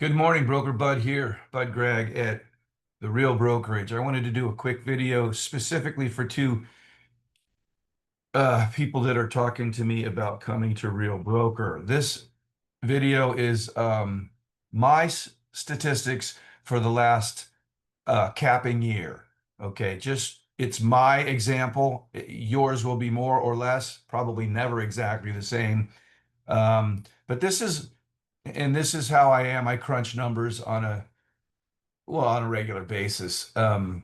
Good morning, Broker Bud here, Bud Gregg at The Real Brokerage. I wanted to do a quick video specifically for two people that are talking to me about coming to Real Broker. This video is my statistics for the last capping year. Okay, just it's my example. Yours will be more or less, probably never exactly the same. But this is how I am. I crunch numbers on a regular basis. Well,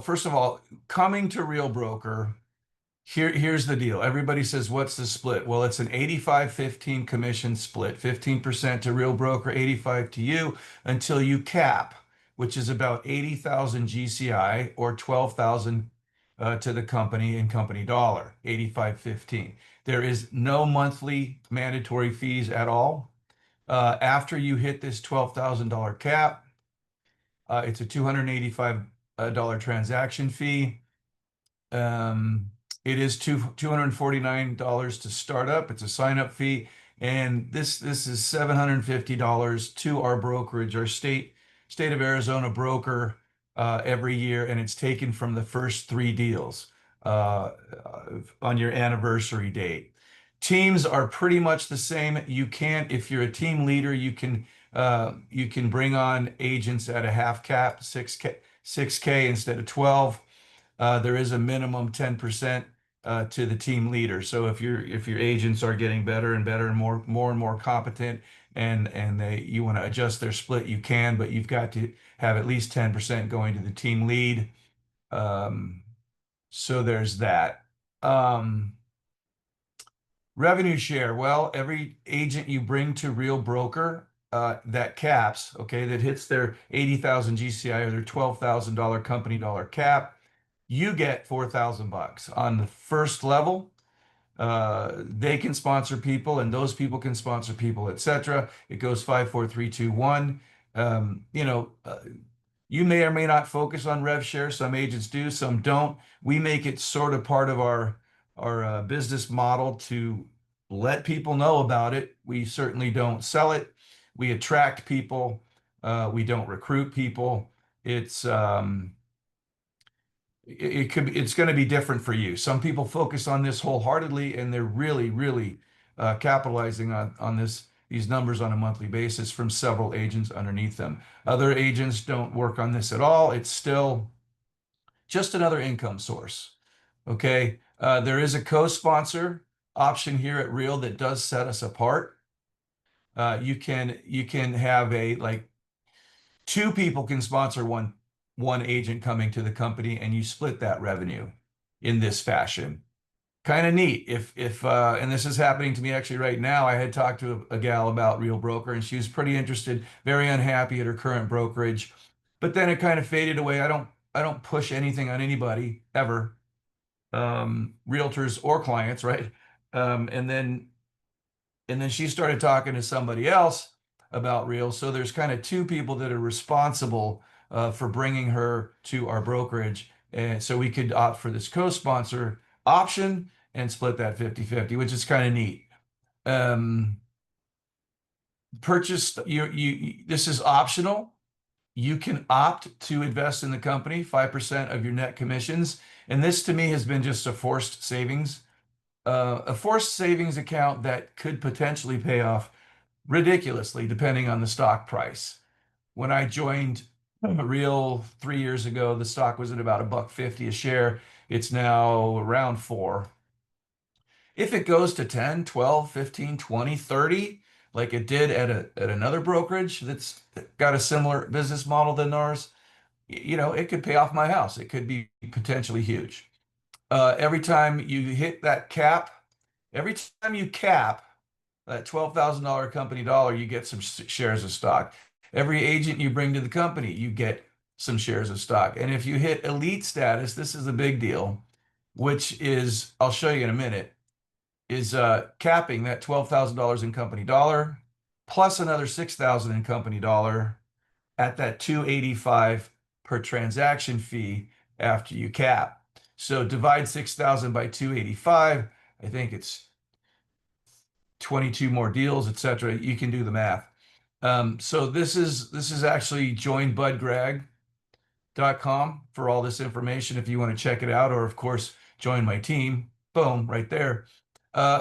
first of all, coming to Real Broker, here's the deal. Everybody says, what's the split? Well, it's an 85-15 commission split, 15% to Real Broker, 85 to you until you cap, which is about 80,000 GCI or 12,000 to the company in company dollar, 85-15. There is no monthly mandatory fees at all. After you hit this $12,000 cap, it's a $285 transaction fee. It is $249 to start up. It's a sign-up fee, and this is $750 to our brokerage, our state of Arizona broker every year, and it's taken from the first three deals on your anniversary date. Teams are pretty much the same. You can, if you're a team leader, you can bring on agents at a half cap, 6K instead of 12. There is a minimum 10% to the team leader. So if your agents are getting better and better and more competent, and you want to adjust their split, you can, but you've got to have at least 10% going to the team lead. So there's that. Revenue share. Well, every agent you bring to Real Broker that caps, okay, that hits their 80,000 GCI or their $12,000 company dollar cap, you get 4,000 bucks on the first level. They can sponsor people, and those people can sponsor people, etc. It goes 5, 4, 3, 2, 1. You may or may not focus on rev share. Some agents do, some don't. We make it sort of part of our business model to let people know about it. We certainly don't sell it. We attract people. We don't recruit people. It's going to be different for you. Some people focus on this wholeheartedly, and they're really capitalizing on these numbers on a monthly basis from several agents underneath them. Other agents don't work on this at all. It's still just another income source. Okay. There is a co-sponsor option here at Real that does set us apart. You can have like two people can sponsor one agent coming to the company, and you split that revenue in this fashion. Kind of neat. If and this is happening to me actually right now. I had talked to a gal about Real Broker, and she was pretty interested, very unhappy at her current brokerage. But then it kind of faded away. I don't push anything on anybody ever, realtors or clients, right? And then she started talking to somebody else about Real. So there's kind of two people that are responsible for bringing her to our brokerage. And so we could opt for this co-sponsor option and split that 50-50, which is kind of neat. Um, this is optional. You can opt to invest in the company, 5% of your net commissions. And this to me has been just a forced savings account that could potentially pay off ridiculously depending on the stock price. When I joined Real 3 years ago, the stock was at about $1.50 a share. It's now around 4. If it goes to 10, 12, 15, 20, 30, like it did at another brokerage that's got a similar business model than ours, it could pay off my house. It could be potentially huge. Every time you hit that cap, every time you cap that $12,000 company dollar, you get some shares of stock. Every agent you bring to the company, you get some shares of stock. And if you hit elite status, this is a big deal, which is, I'll show you in a minute, is capping that $12,000 in company dollar plus another 6,000 in company dollar at that 285 per transaction fee after you cap. So divide 6,000 by 285. I think it's 22 more deals, etc. You can do the math. So this is actually joinbudgrag.com for all this information if you want to check it out, or of course, join my team. Boom, right there.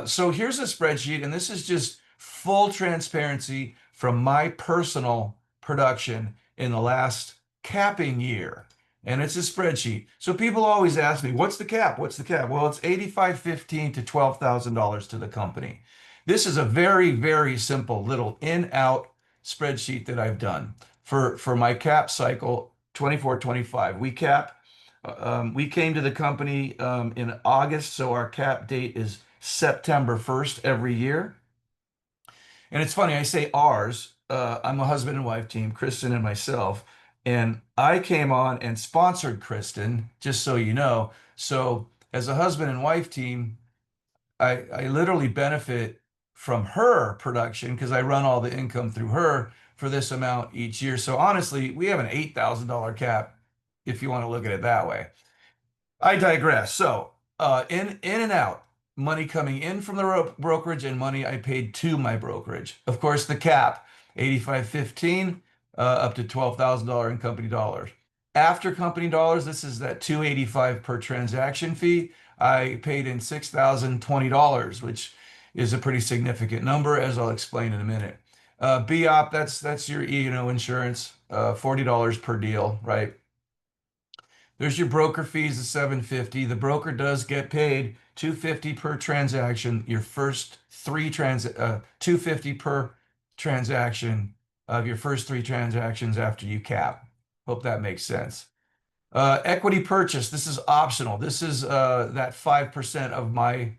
So here's a spreadsheet, and this is just full transparency from my personal production in the last capping year. And it's a spreadsheet. So people always ask me, what's the cap? What's the cap? Well, it's 85.15 to $12,000 to the company. This is a very, very simple little in-out spreadsheet that I've done for my cap cycle 24-25. We came to the company in August, so our cap date is September 1st every year. And it's funny, I say ours. I'm a husband and wife team, Kristen and myself. And I came on and sponsored Kristen, just so you know. So as a husband and wife team, I literally benefit from her production because I run all the income through her for this amount each year. So honestly, we have an $8,000 cap if you want to look at it that way. I digress. So, in and out, money coming in from the brokerage and money I paid to my brokerage. Of course, the cap, 85.15 up to $12,000 in company dollars. After company dollars, this is that 285 per transaction fee. I paid in $6,020, which is a pretty significant number, as I'll explain in a minute. BOP, that's your E&O insurance, $40 per deal, right? There's your broker fees of 750. The broker does get paid 250 per transaction. Your first 250 per transaction of your first three transactions after you cap. Hope that makes sense. Equity purchase. This is optional. This is that 5% of my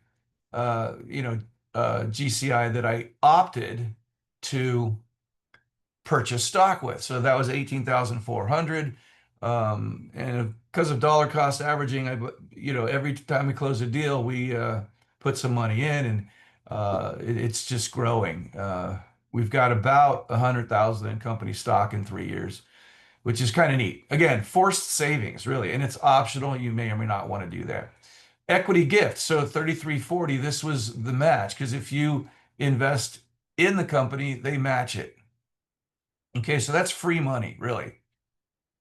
GCI that I opted to purchase stock with. So that was 18,400. And because of dollar cost averaging, every time we close a deal, we put some money in, and it's just growing. We've got about 100,000 in company stock in 3 years, which is kind of neat. Again, forced savings, really, and it's optional. You may or may not want to do that. Equity gift. So 3340, this was the match because if you invest in the company, they match it. Okay, so that's free money, really.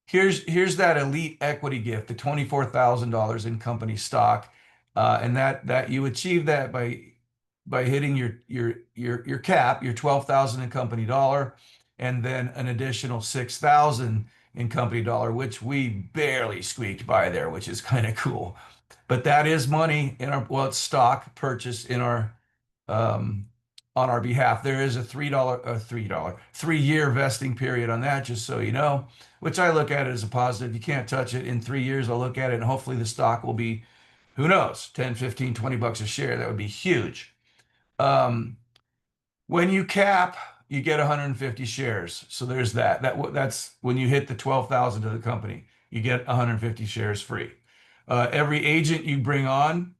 Here's that elite equity gift, the $24,000 in company stock, and that you achieve that by hitting your cap, your 12,000 in company dollar, and then an additional 6,000 in company dollar, which we barely squeaked by there, which is kind of cool. But that is money in our, well, it's stock purchase in our um, on our behalf. There is a $3, 3-year vesting period on that, just so you know, which I look at it as a positive. You can't touch it in 3 years. I'll look at it and hopefully the stock will be, who knows, 10, 15, $20 a share. That would be huge. Um, when you cap, you get 150 shares. So there's that. That's when you hit the 12,000 to the company, you get 150 shares free. Every agent you bring on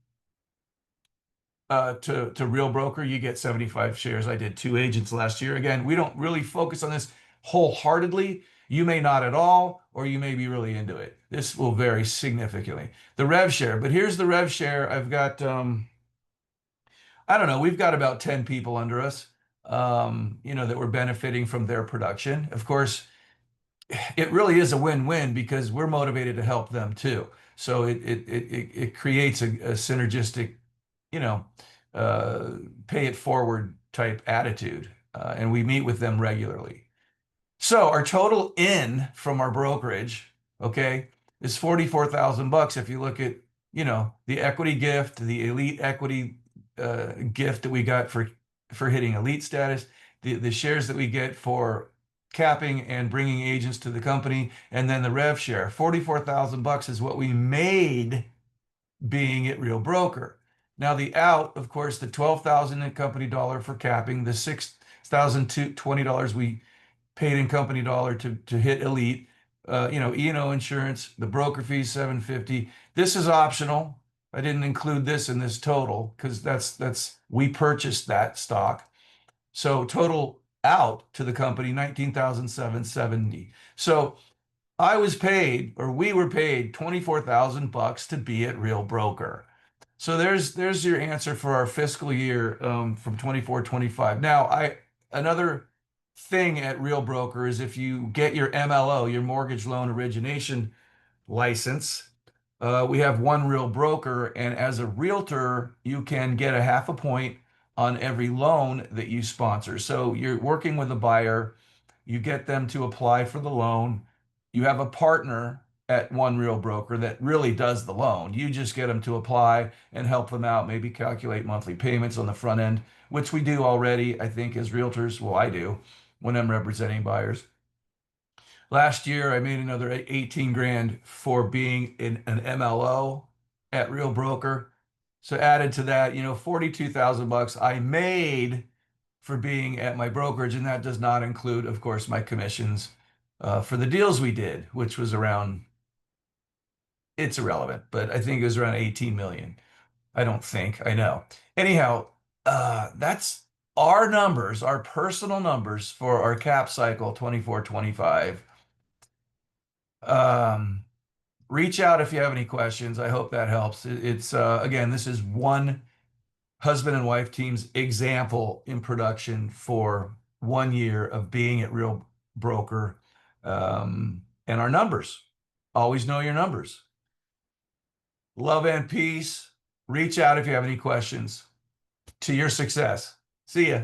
to Real Broker, you get 75 shares. I did 2 agents last year. Again, we don't really focus on this wholeheartedly. You may not at all, or you may be really into it. This will vary significantly. The rev share, but here's the rev share. I've got, I don't know, we've got about 10 people under us, that we're benefiting from their production. Of course, it really is a win-win because we're motivated to help them too. So it creates a synergistic, you know, uh, pay it forward type attitude. And we meet with them regularly. So our total in from our brokerage, okay, is 44,000 bucks. If you look at, the equity gift, the elite equity gift that we got for hitting elite status, the shares that we get for capping and bringing agents to the company, and then the rev share. 44,000 bucks is what we made being at Real Broker. Now the out, of course, the 12,000 in company dollar for capping, the $6,020 we paid in company dollar to hit elite, E&O insurance, the broker fees 750. This is optional. I didn't include this in this total because that's we purchased that stock. So total out to the company 19,770. So I was paid, or we were paid 24,000 bucks to be at Real Broker. So there's your answer for our fiscal year from 24 25. Now, I another thing at Real Broker is if you get your MLO, your mortgage loan origination license, we have one real broker, and as a realtor, you can get a half a point on every loan that you sponsor. So you're working with a buyer, you get them to apply for the loan, you have a partner at one real broker that really does the loan. You just get them to apply and help them out, maybe calculate monthly payments on the front end, which we do already, I think, as realtors. Well, I do when I'm representing buyers. Last year, I made another 18 grand for being in an MLO at Real Broker. So added to that, 42,000 bucks I made for being at my brokerage, and that does not include, of course, my commissions for the deals we did, which was around, it's irrelevant, but I think it was around 18 million. I don't think, I know. Anyhow, that's our numbers, our personal numbers for our cap cycle 24 25. Um, Reach out if you have any questions. I hope that helps. It's again, this is one husband and wife team's example in production for 1 year of being at Real Broker, and our numbers. Always know your numbers. Love and peace. Reach out if you have any questions. To your success. See ya.